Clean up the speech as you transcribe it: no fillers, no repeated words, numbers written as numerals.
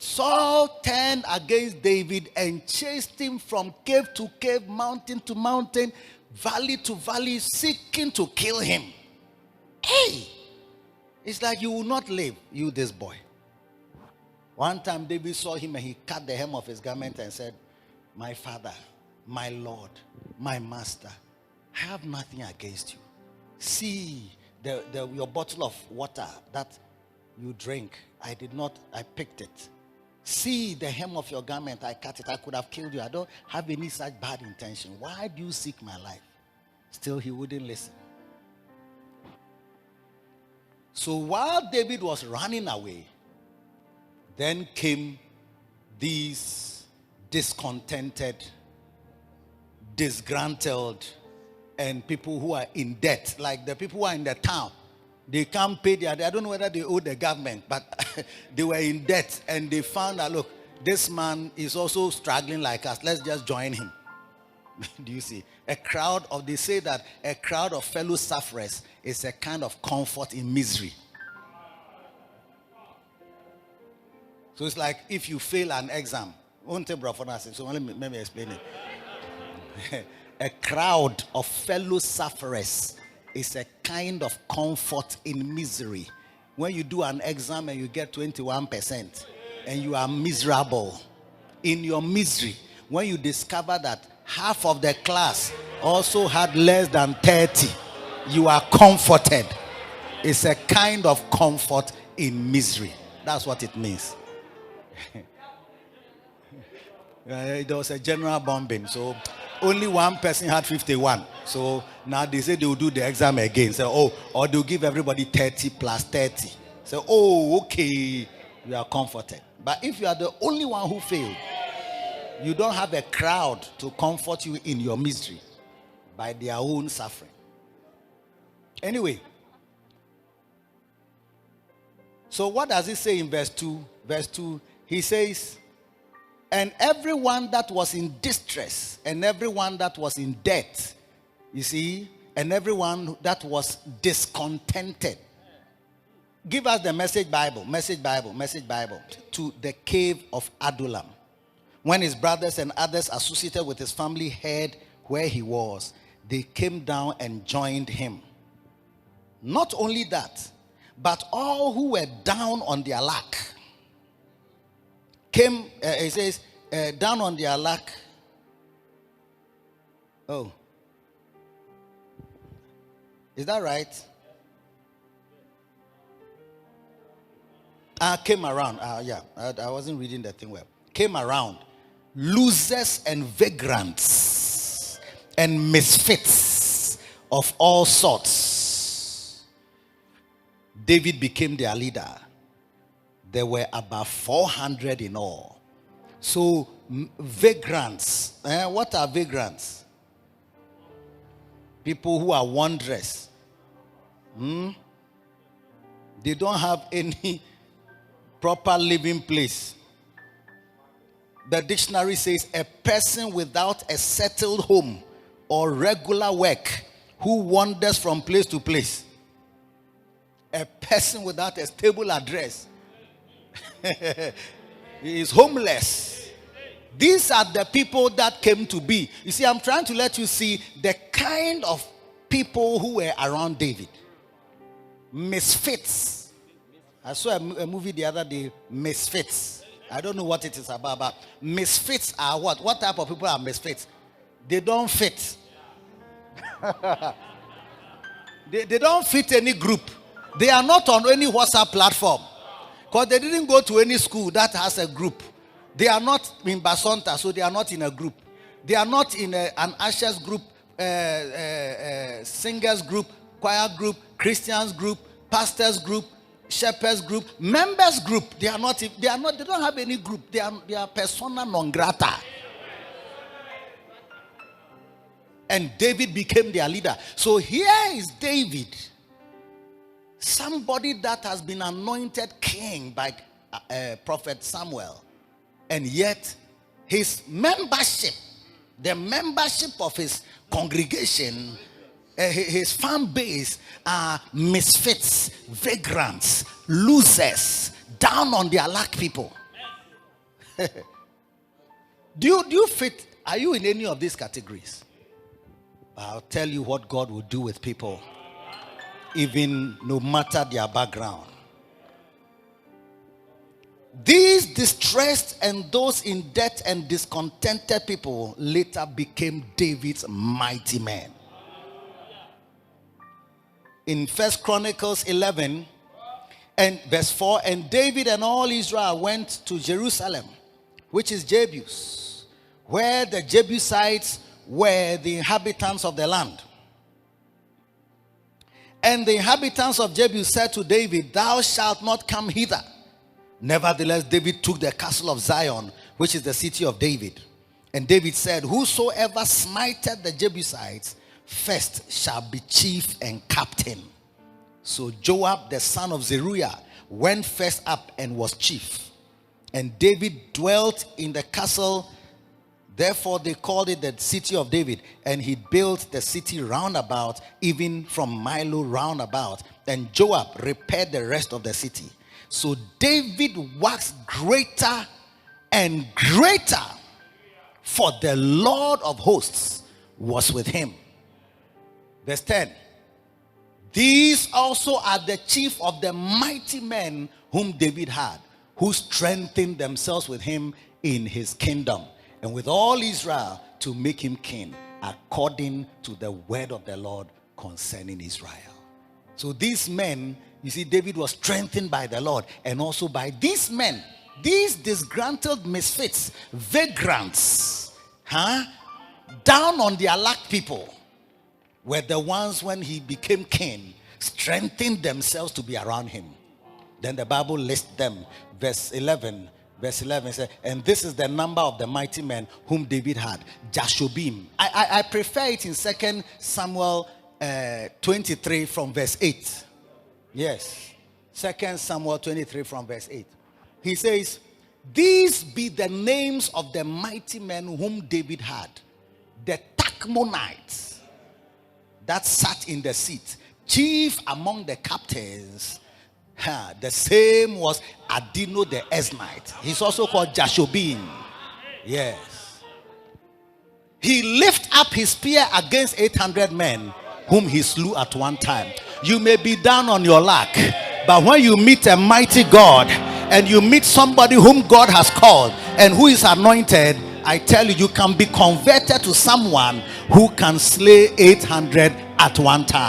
Saul turned against David and chased him from cave to cave, mountain to mountain, valley to valley, seeking to kill him. Hey, it's like you will not live, you this boy. One time David saw him and he cut the hem of his garment and said, my father, my Lord, my master, I have nothing against you. See your bottle of water that you drink. I picked it. See the hem of your garment, I cut it. I could have killed you. I don't have any such bad intention. Why do you seek my life? Still, he wouldn't listen. So while David was running away, then came these discontented, disgruntled, and people who are in debt, like the people who are in the town. They can't pay I don't know whether they owe the government, but they were in debt and they found that, look, this man is also struggling like us. Let's just join him. Do you see? They say that a crowd of fellow sufferers is a kind of comfort in misery. So it's like if you fail an exam. So let me explain it. A crowd of fellow sufferers is a kind of comfort in misery. When you do an exam and you get 21% and you are miserable, in your misery, when you discover that half of the class also had less than 30, you are comforted. It's a kind of comfort in misery. That's what it means. There was a general bombing, so only one person had 51. So now they say they will do the exam again. So, or they'll give everybody 30 plus 30. So, okay, you are comforted. But if you are the only one who failed, you don't have a crowd to comfort you in your misery by their own suffering. Anyway, so what does it say in verse 2? Verse 2, he says, and everyone that was in distress, and everyone that was in debt, you see, and everyone that was discontented. Give us the Message Bible, to the cave of Adullam. When his brothers and others associated with his family heard where he was, they came down and joined him. Not only that, but all who were down on their luck came, it says, down on their luck. Oh. Is that right? Came around. Yeah, I wasn't reading that thing well. Came around. Losers and vagrants and misfits of all sorts. David became their leader. There were about 400 in all. So, vagrants. What are vagrants? People who are wanderers. They don't have any proper living place. The dictionary says a person without a settled home or regular work who wanders from place to place. A person without a stable address. He is homeless. These are the people that came to be. You see, I'm trying to let you see the kind of people who were around David. Misfits. I saw a movie the other day, Misfits. I don't know what it is about, but misfits are what? What type of people are misfits? They don't fit. they don't fit any group. They are not on any WhatsApp platform. Because they didn't go to any school that has a group. They are not in Basonta, so they are not in a group. They are not in an ushers group, singers group, choir group, Christians group, pastors group, shepherds group, members group. They don't have any group. They are persona non grata. And David became their leader. So here is David, somebody that has been anointed king by Prophet Samuel. And yet, his membership, the membership of his congregation, his fan base are misfits, vagrants, losers, down on their luck people. Do you fit? Are you in any of these categories? I'll tell you what God will do with people, even no matter their background. These distressed and those in debt and discontented people later became David's mighty men. In 1 Chronicles 11 and verse 4, and David and all Israel went to Jerusalem, which is Jebus, where the Jebusites were the inhabitants of the land. And the inhabitants of Jebus said to David, thou shalt not come hither. Nevertheless, David took the castle of Zion, which is the city of David. And David said, whosoever smiteth the Jebusites first shall be chief and captain. So Joab, the son of Zeruiah, went first up and was chief. And David dwelt in the castle. Therefore they called it the city of David. And he built the city round about, even from Milo round about. And Joab repaired the rest of the city. So David waxed greater and greater, for the Lord of hosts was with him. Verse 10. These also are the chief of the mighty men whom David had, who strengthened themselves with him in his kingdom, and with all Israel to make him king, according to the word of the Lord concerning Israel. So these men, you see, David was strengthened by the Lord, and also by these men, these disgruntled misfits, vagrants, down on their luck people, were the ones, when he became king, strengthened themselves to be around him. Then the Bible lists them. Verse 11 says, and this is the number of the mighty men whom David had, Jashobim. I prefer it in 2 Samuel 23 from verse 8. Yes, 2 Samuel 23 from verse 8. He says, these be the names of the mighty men whom David had. The Tachmonites that sat in the seat, chief among the captains. The same was Adino the Esnite. He's also called Jashobim. Yes. He lifted up his spear against 800 men, whom he slew at one time. You may be down on your luck, but when you meet a mighty God, and you meet somebody whom God has called and who is anointed, I tell you, you can be converted to someone who can slay 800 at one time.